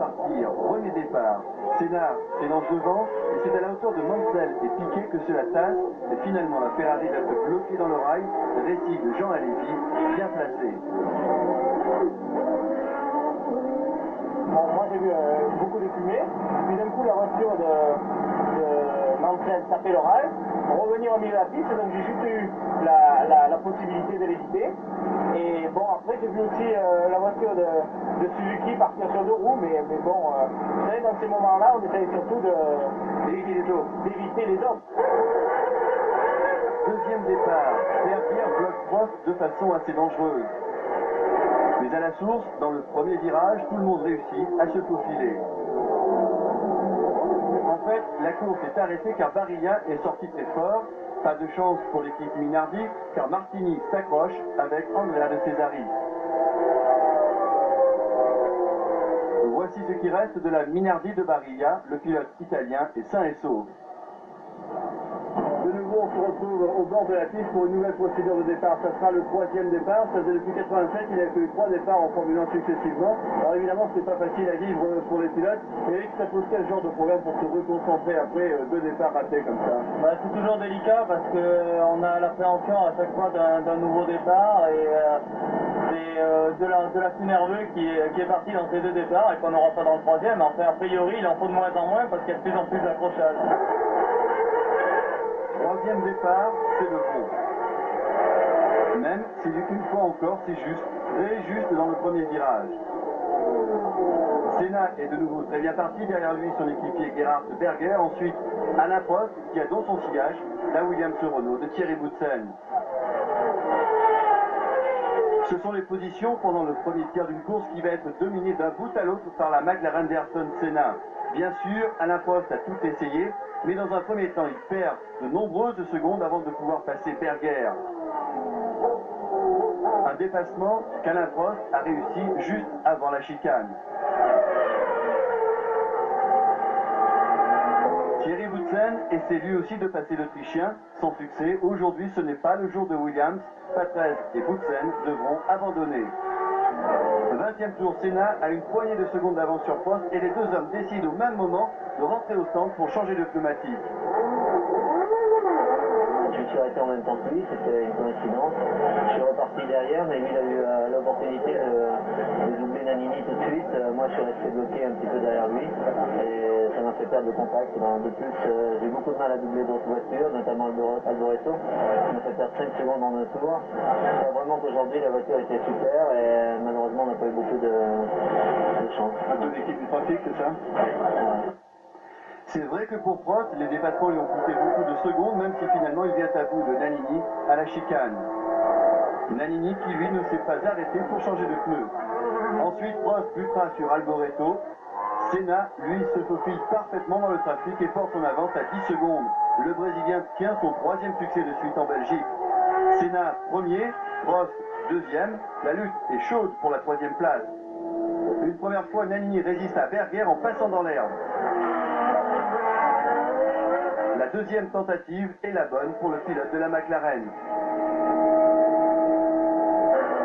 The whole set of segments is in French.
repartir. Premier départ. Senna s'élance devant et c'est à la hauteur de Mansell et Piquet que cela tasse. Et finalement, la Ferrari reste bloquée dans le rail. Récit de Jean Alési, bien placé. Bon, moi j'ai vu beaucoup de fumée, puis d'un coup la voiture de Mansell taper le rail, revenir au milieu de la piste, donc j'ai juste eu la possibilité de l'éviter. Et bon, après j'ai vu aussi la voiture de Suzuki partir sur deux roues, mais bon, vous savez, dans ces moments-là, on essaye surtout d'éviter les autres. Deuxième départ, Berger bloque Prost de façon assez dangereuse. Mais à la source, dans le premier virage, tout le monde réussit à se faufiler. En fait, la course est arrêtée car Barilla est sorti très fort. Pas de chance pour l'équipe Minardi car Martini s'accroche avec Andrea de Cesari. Voici ce qui reste de la Minardi de Barilla. Le pilote italien est sain et sauf. De nouveau, on se retrouve au bord de la piste pour une nouvelle procédure de départ. Ça sera le troisième départ. Ça faisait depuis 87, il a fait 3 départs en Formule 1 successivement. Alors évidemment, ce n'est pas facile à vivre pour les pilotes. Et ça pose quel genre de problème pour se reconcentrer après 2 départs ratés comme ça? C'est toujours délicat parce qu'on a l'appréhension à chaque fois d'un nouveau départ et c'est de l'afflux nerveux qui est parti dans ces 2 départs et qu'on n'aura pas dans le troisième. Enfin, a priori, il en faut de moins en moins parce qu'il y a de plus en plus d'accrochage. Troisième départ, c'est le bon. Même si une fois encore, c'est juste, très juste dans le premier virage. Senna est de nouveau très bien parti, derrière lui son équipier Gerhard Berger, ensuite Alain Prost qui a dans son sillage la Williams Renault de Thierry Boutsen. Ce sont les positions pendant le premier tiers d'une course qui va être dominée d'un bout à l'autre par la McLaren d'Ayrton Senna. Bien sûr, Alain Prost a tout essayé, mais dans un premier temps, il perd de nombreuses secondes avant de pouvoir passer Berger. Un dépassement qu'Alain Prost a réussi juste avant la chicane. Thierry Boutsen essaie lui aussi de passer l'Autrichien, sans succès. Aujourd'hui, ce n'est pas le jour de Williams. Patrese et Boutsen devront abandonner. 20e tour, Senna a une poignée de secondes d'avance sur Prost et les 2 hommes décident au même moment de rentrer au stand pour changer de pneumatique. Je suis arrêté en même temps que lui, c'était une coïncidence. Je suis reparti derrière, mais lui il a eu l'opportunité de doubler Nannini tout de suite. Moi je suis resté bloqué un petit peu derrière lui et ça m'a fait perdre le contact. De plus, j'ai eu beaucoup de mal à doubler d'autres voitures, notamment Alboreto. Ça m'a fait perdre 5 secondes en un tour. Je crois vraiment qu'aujourd'hui la voiture était super et malheureusement on n'a pas eu beaucoup de chance. Un peu d'équipe du trafic, c'est ça? C'est vrai que pour Prost, les dépassements lui ont coûté beaucoup de secondes, même si finalement il vient à bout de Nannini à la chicane. Nannini qui lui ne s'est pas arrêté pour changer de pneu. Ensuite, Prost butera sur Alboreto. Senna, lui, se faufile parfaitement dans le trafic et porte son avance à 10 secondes. Le Brésilien tient son 3e succès de suite en Belgique. Senna, premier, Prost, 2e. La lutte est chaude pour la 3e place. Une première fois, Nannini résiste à Berger en passant dans l'herbe. La 2e tentative est la bonne pour le pilote de la McLaren.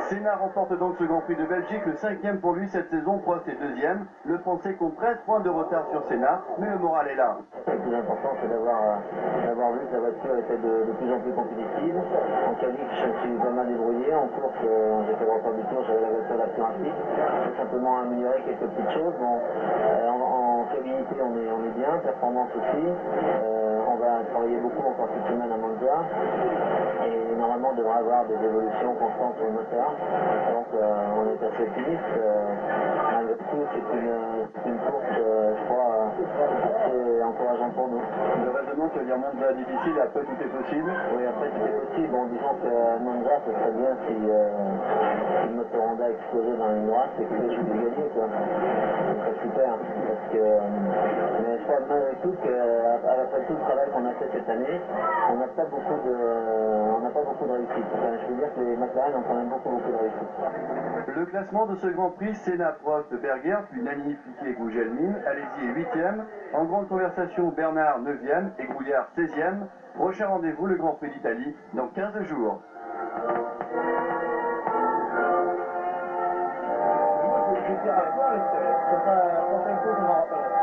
Senna remporte donc ce Grand Prix de Belgique, le 5e pour lui cette saison. Prost est 2e. Le Français compte 13 points de retard sur Senna, mais le moral est là. Le plus important, c'est d'avoir vu que la voiture était de plus en plus compétitive. En qualif, je me suis pas mal débrouillé. En course, j'ai fait le record du tour, j'avais la voiture la plus rapide. J'ai simplement amélioré quelques petites choses. Bon, en fiabilité, on est bien. Performance aussi. On va travailler beaucoup encore cette semaine à Monza. Et normalement, on devrait avoir des évolutions constantes sur le moteur. Donc, on est assez optimiste. Malgré tout, c'est une course, je crois, assez encourageante pour nous. Le raisonnement, ça veut dire Monza difficile, après tout est possible? Oui, après tout est possible. Bon, disons que Monza, ce serait bien si le moteur Honda explosait dans une droite et que je suis gagné, quoi. Ce serait super. Parce que, mais je crois malgré tout qu'après tout le travail qu'on a fait cette année, on n'a pas beaucoup de réussite. Enfin, je veux dire que les McLaren ont quand même beaucoup de réussite. Le classement de ce Grand Prix, Senna, Prost, Berger, puis Nannini, Piquet et Gugelmin. Alési est 8e. En grande conversation, Bernard 9e et Grouillard 16e. Prochain rendez-vous, le Grand Prix d'Italie, dans 15 jours. J'étais à l'extérieur. Comme ça, la prochaine fois, je m'en rappellerai.